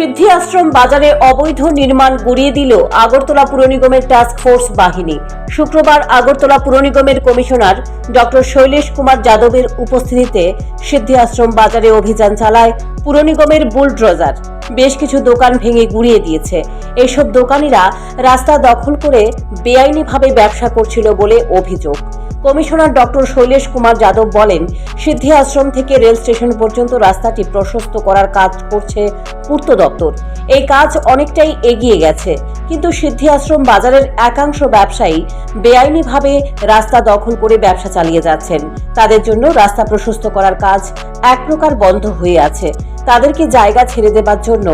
সিদ্ধি আশ্রম বাজারে অবৈধ নির্মাণ গুড়িয়ে দিল আগরতলা পুর নিগমের টাস্ক ফোর্স বাহিনী। শুক্রবার আগরতলা পুর নিগমের কমিশনার ডক্টর শৈলেশ কুমার যাদবের উপস্থিতিতে সিদ্ধি আশ্রম বাজারে অভিযান চালায় পুর নিগমের বুলডোজার। বেশ কিছু দোকান ভেঙে গুড়িয়ে দিয়েছে। এইসব দোকানিরা রাস্তা দখল করে বেআইনিভাবে ব্যবসা করছিল বলে অভিযোগ। কমিশনার ডক্টর শৈলেশ কুমার যাদব বলেন, সিদ্ধি আশ্রম থেকে রেল স্টেশন পর্যন্ত রাস্তাটি প্রশস্ত করার কাজ করছে পূর্ত দপ্তর। এই কাজ অনেকটাই এগিয়ে গেছে, কিন্তু সিদ্ধি আশ্রম বাজারের একাংশ ব্যবসায়ী বেআইনিভাবে রাস্তা দখল করে ব্যবসা চালিয়ে যাচ্ছেন। তাদের জন্য রাস্তা প্রশস্ত করার কাজ এক প্রকার বন্ধ হয়ে আছে। তাদেরকে জায়গা ছেড়ে দেবার জন্য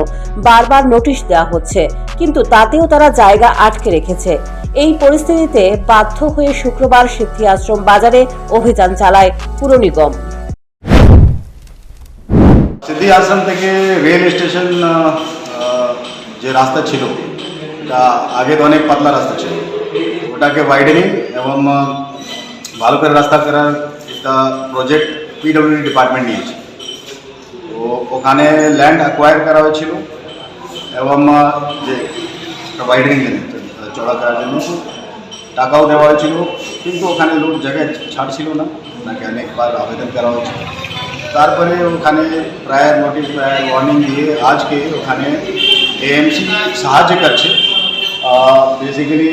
বারবার নোটিশ দেওয়া হচ্ছে, কিন্তু তাতেও তারা জায়গা আটকে রেখেছে। এই পরিস্থিতিতে বাধ্য হয়ে শুক্রবার সিদ্ধি আশ্রম বাজারে অভিযান চালায় পুর নিগম। সিদ্ধি আশ্রম থেকে রেল স্টেশন যে রাস্তা ছিল, এটা আগে তো অনেক পাতলা রাস্তা ছিল, ওটাকে ওয়াইডেনিং এবং ভালো করে রাস্তা করার একটা প্রজেক্ট পিডব্লিউডি ডিপার্টমেন্ট নিয়েছে। তো ওখানে ল্যান্ড অ্যাকোয়ার করা হয়েছিল এবং যে ওয়াইডেনিং চড়া করার জন্য টাকাও দেওয়া হয়েছিল, কিন্তু ওখানে লোক জায়গায় ছাড়ছিল না, ওনাকে অনেকবার আবেদন করা হয়েছিল। তারপরে ওখানে প্রায় নোটিশ ওয়ার্নিং দিয়ে আজকে ওখানে এএমসি সাহায্য করছে বেসিক্যালি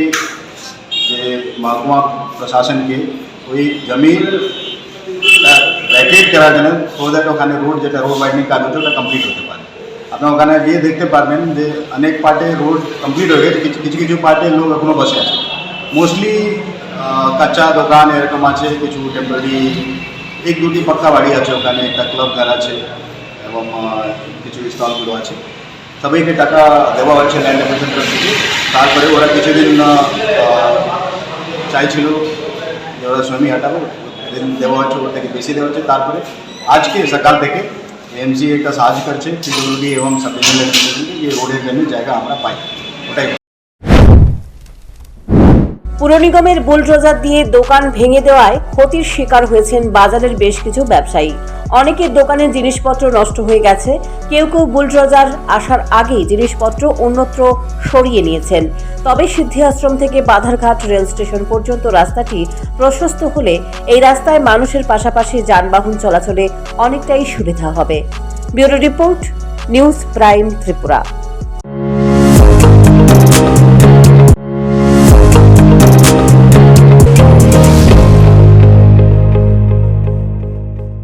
যে মহকুমা প্রশাসনকে ওই জমিন ভ্যাকেট করার জন্য, সো দ্যাট ওখানে রোড যেটা রোড ওয়াইডনিং কাজ হচ্ছে ওটা কমপ্লিট হতে পারে। আপনি ওখানে গিয়ে দেখতে পারবেন যে অনেক পার্টে রোড কমপ্লিট হয়ে গেছে, কিছু কিছু পার্টে লোক এখনও বসে আছে। মোস্টলি কাঁচা দোকান এরকম আছে, কিছু টেম্পোরারি এক দুটি পাক্কা বাড়ি আছে, ওখানে একটা ক্লাব ঘর আছে এবং কিছু স্টলগুলো আছে। সবাইকে টাকা দেওয়া হচ্ছে ল্যান্ড অ্যাকুইজিশন থেকে। তারপরে ওরা কিছুদিন চাইছিল যে ওরা শ্রমিক হাঁটাবো, দিন দেওয়া হচ্ছে, ওর থেকে বেশি দেওয়া হচ্ছে। তারপরে আজকে সকাল থেকে এমসি একটা সাহায্য করছে পিডব্লিউডি এবং সাব ডিভিশনাল যে রোডের জন্য জায়গা আমরা পাই, ওটাই। পুর নিগমের বুলডোজার দিয়ে দোকান ভেঙে দেওয়ায় ক্ষতির শিকার হয়েছেন বাজারের বেশ কিছু ব্যবসায়ী। অনেকের দোকানের জিনিসপত্র নষ্ট হয়ে গেছে। কেউ কেউ বুলডোজার আসার আগেই জিনিসপত্র অন্যত্র সরিয়ে নিয়েছেন। তবে সিদ্ধি আশ্রম থেকে বাধারঘাট রেল স্টেশন পর্যন্ত রাস্তাটি প্রশস্ত হলে এই রাস্তায় মানুষের পাশাপাশি যানবাহন চলাচলে অনেকটাই সুবিধা হবে। Bureau report, news prime Tripura.